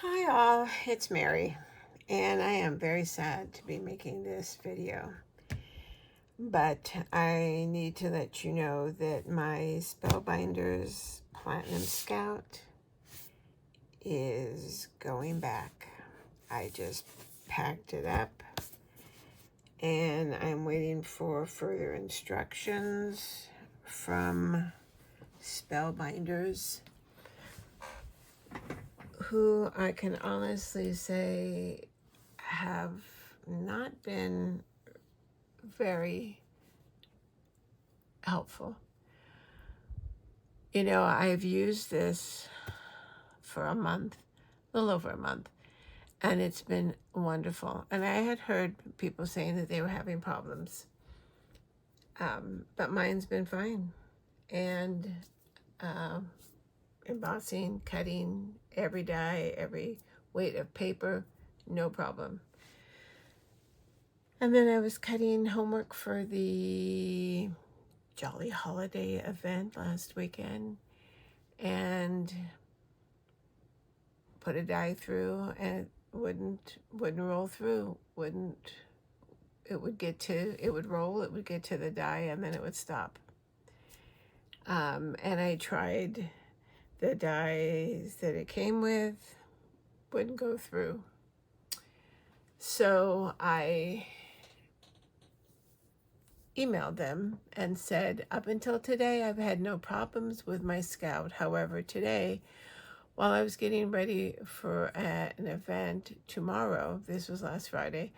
Hi all, it's Mary, and I am very sad to be making this video, but I need to let you know that my Spellbinders Platinum Scout is going back. I just packed it up, and I'm waiting for further instructions from Spellbinders, who I can honestly say have not been very helpful. You know, I've used this for a month, a little over a month, and it's been wonderful. And I had heard people saying that they were having problems, but mine's been fine. And embossing, cutting, every die, every weight of paper, no problem. And then I was cutting homework for the Jolly Holiday event last weekend and put a die through, and it wouldn't roll through. It would roll, it would get to the die, and then it would stop. And I tried the dies that it came with, wouldn't go through. So I emailed them and said, up until today, I've had no problems with my Scout. However, today, while I was getting ready for an event tomorrow, this was last Friday,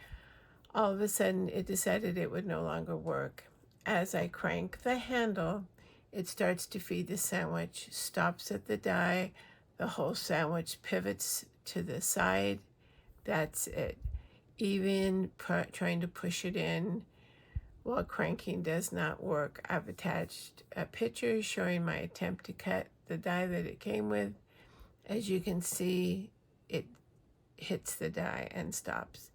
all of a sudden it decided it would no longer work. As I crank the handle, it starts to feed the sandwich, stops at the die, the whole sandwich pivots to the side. That's it. Even trying to push it in while cranking does not work. I've attached a picture showing my attempt to cut the die that it came with. As you can see, it hits the die and stops.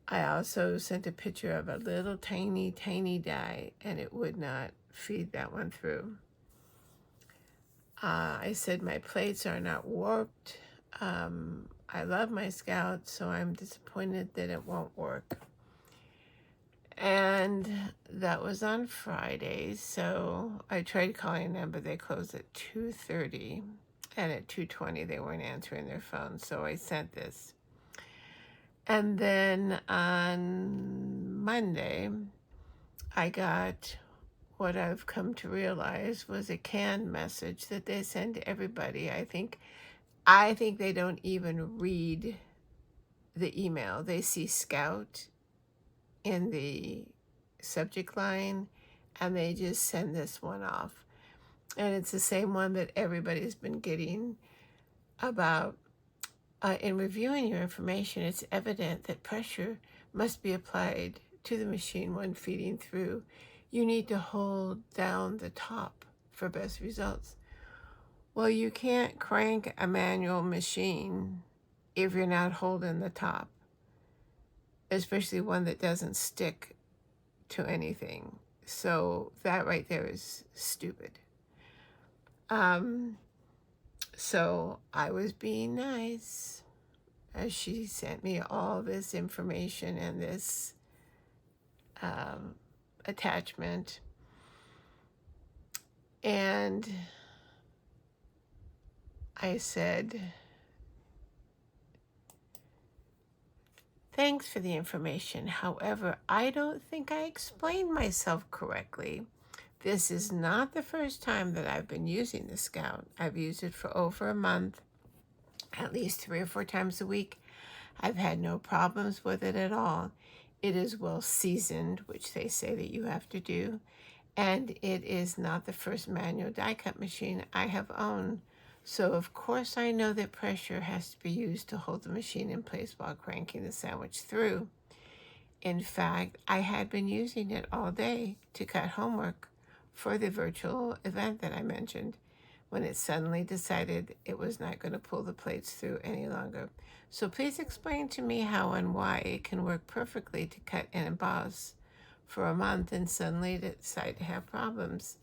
I also sent a picture of a little tiny die, and it would not feed that one through. I said my plates are not warped. I love my Scout, so I'm disappointed that it won't work. And that was on Friday, so I tried calling them, but they closed at 2:30, and at 2:20 they weren't answering their phone, so I sent this. And then on Monday, I got what I've come to realize was a canned message that they send to everybody. I think they don't even read the email. They see Scout in the subject line, and they just send this one off. And it's the same one that everybody's been getting about. In reviewing your information, it's evident that pressure must be applied to the machine when feeding through. You need to hold down the top for best results. Well, you can't crank a manual machine if you're not holding the top, especially one that doesn't stick to anything. So that right there is stupid. So I was being nice as she sent me all this information and this attachment. And I said, thanks for the information. However, I don't think I explained myself correctly. This is not the first time that I've been using the Scout. I've used it for over a month, at least 3 or 4 times a week. I've had no problems with it at all. It is well seasoned, which they say that you have to do. And it is not the first manual die cut machine I have owned. So of course I know that pressure has to be used to hold the machine in place while cranking the sandwich through. In fact, I had been using it all day to cut homework for the virtual event that I mentioned, when it suddenly decided it was not going to pull the plates through any longer. So please explain to me how and why it can work perfectly to cut and emboss for a month and suddenly decide to have problems.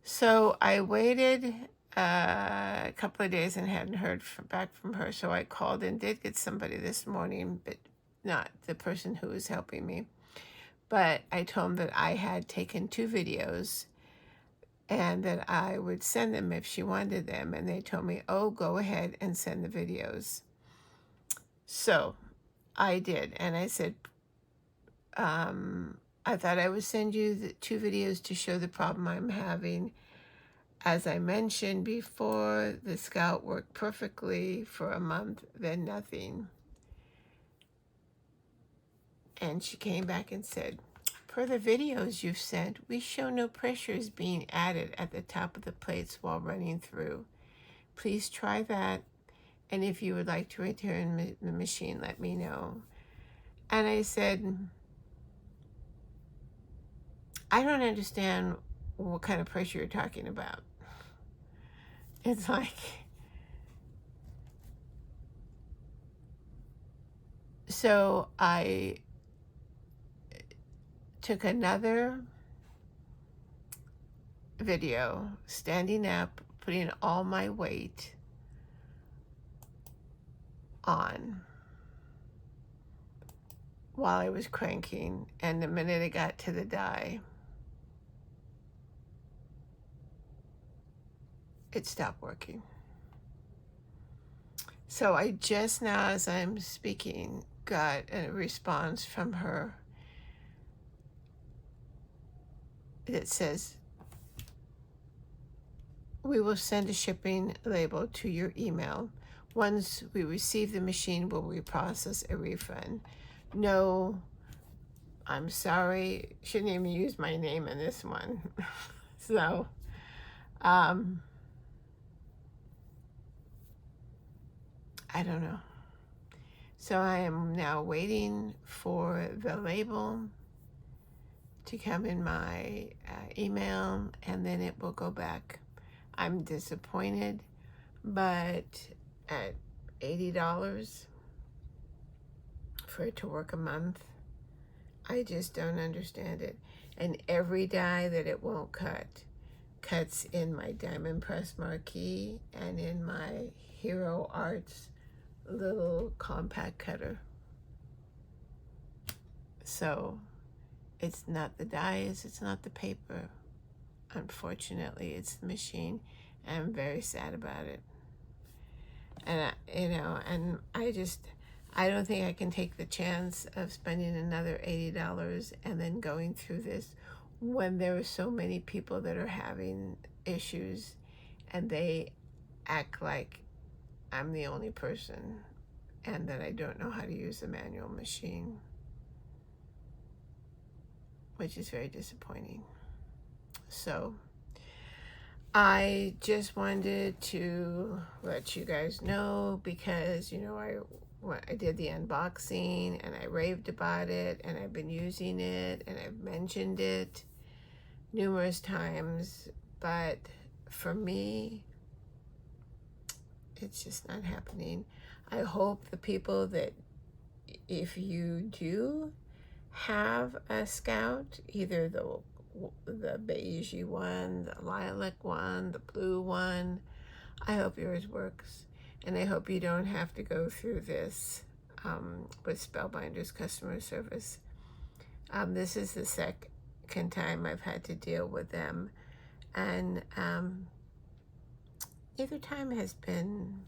So I waited a couple of days and hadn't heard back from her. So I called and did get somebody this morning, but not the person who was helping me. But I told them that I had taken 2 videos and that I would send them if she wanted them. And they told me, oh, go ahead and send the videos. So I did. And I said, I thought I would send you the 2 videos to show the problem I'm having. As I mentioned before, the Scout worked perfectly for a month, then nothing. And she came back and said, per the videos you've sent, we show no pressure is being added at the top of the plates while running through. Please try that. And if you would like to return the machine, let me know. And I said, I don't understand what kind of pressure you're talking about. It's like, so I took another video, standing up, putting all my weight on while I was cranking, and the minute it got to the die, it stopped working. So I just now, as I'm speaking, got a response from her that says, we will send a shipping label to your email. Once we receive the machine, will we process a refund? No, I'm sorry. Shouldn't even use my name in this one. So, I don't know. So I am now waiting for the label to come in my email, and then it will go back. I'm disappointed, but at $80 for it to work a month, I just don't understand it. And every die that it won't cut cuts in my diamond press marquee and in my Hero Arts little compact cutter. So it's not the dies, it's not the paper. Unfortunately, it's the machine. And I'm very sad about it. And I don't think I can take the chance of spending another $80 and then going through this when there are so many people that are having issues and they act like I'm the only person and that I don't know how to use a manual machine, which is very disappointing. So I just wanted to let you guys know because, I did the unboxing and I raved about it and I've been using it and I've mentioned it numerous times, but for me, it's just not happening. I hope the people that, if you do have a Scout, either the beigey one, the lilac one, the blue one, I hope yours works. And I hope you don't have to go through this with Spellbinders customer service. This is the second time I've had to deal with them. And either time has been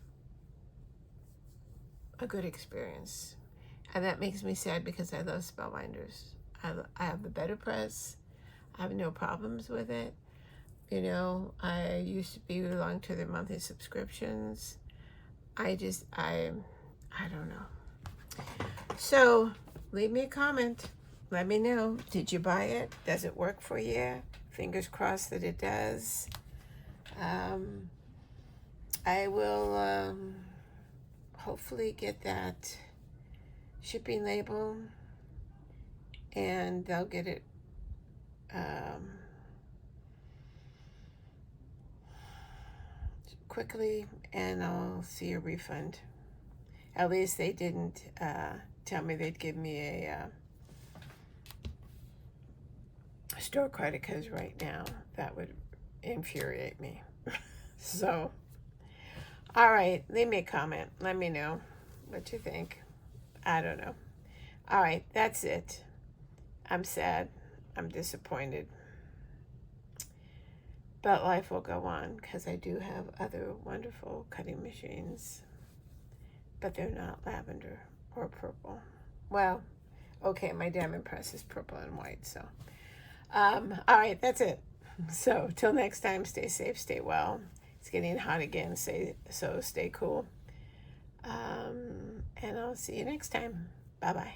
a good experience. And that makes me sad because I love Spellbinders. I have the better press. I have no problems with it. I used to belong to their monthly subscriptions. I don't know. So leave me a comment. Let me know. Did you buy it? Does it work for you? Fingers crossed that it does. I will hopefully get that shipping label and they'll get it quickly and I'll see a refund. At least they didn't tell me they'd give me a store credit, because right now that would infuriate me. So, all right, leave me a comment. Let me know what you think. I don't know. All right, that's it. I'm sad. I'm disappointed. But life will go on because I do have other wonderful cutting machines. But they're not lavender or purple. Well, okay, my diamond press is purple and white, so. All right, that's it. So, till next time, stay safe, stay well. It's getting hot again, so stay cool. And I'll see you next time. Bye-bye.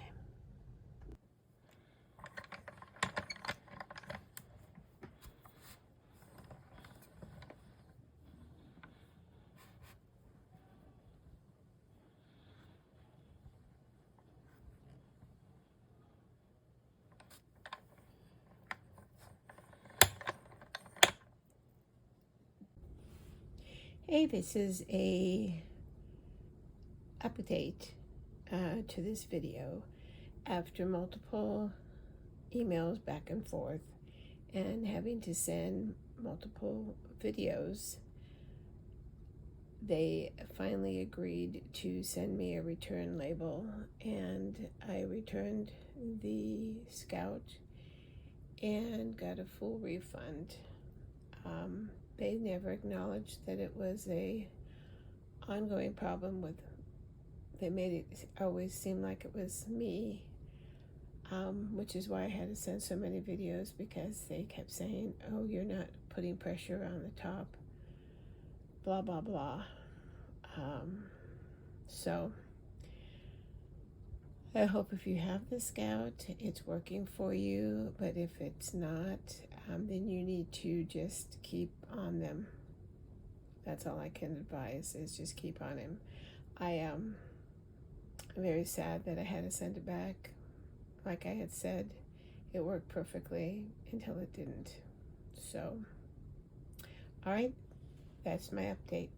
Hey, this is a update to this video. After multiple emails back and forth and having to send multiple videos, they finally agreed to send me a return label, and I returned the Scout and got a full refund. They never acknowledged that it was a ongoing problem with, they made it always seem like it was me, which is why I had to send so many videos, because they kept saying, oh, you're not putting pressure on the top, blah, blah, blah. So I hope if you have the Scout, it's working for you, but if it's not, then you need to just keep on them. That's all I can advise, is just keep on him. I am very sad that I had to send it back. Like I had said, it worked perfectly until it didn't. So, all right, that's my update.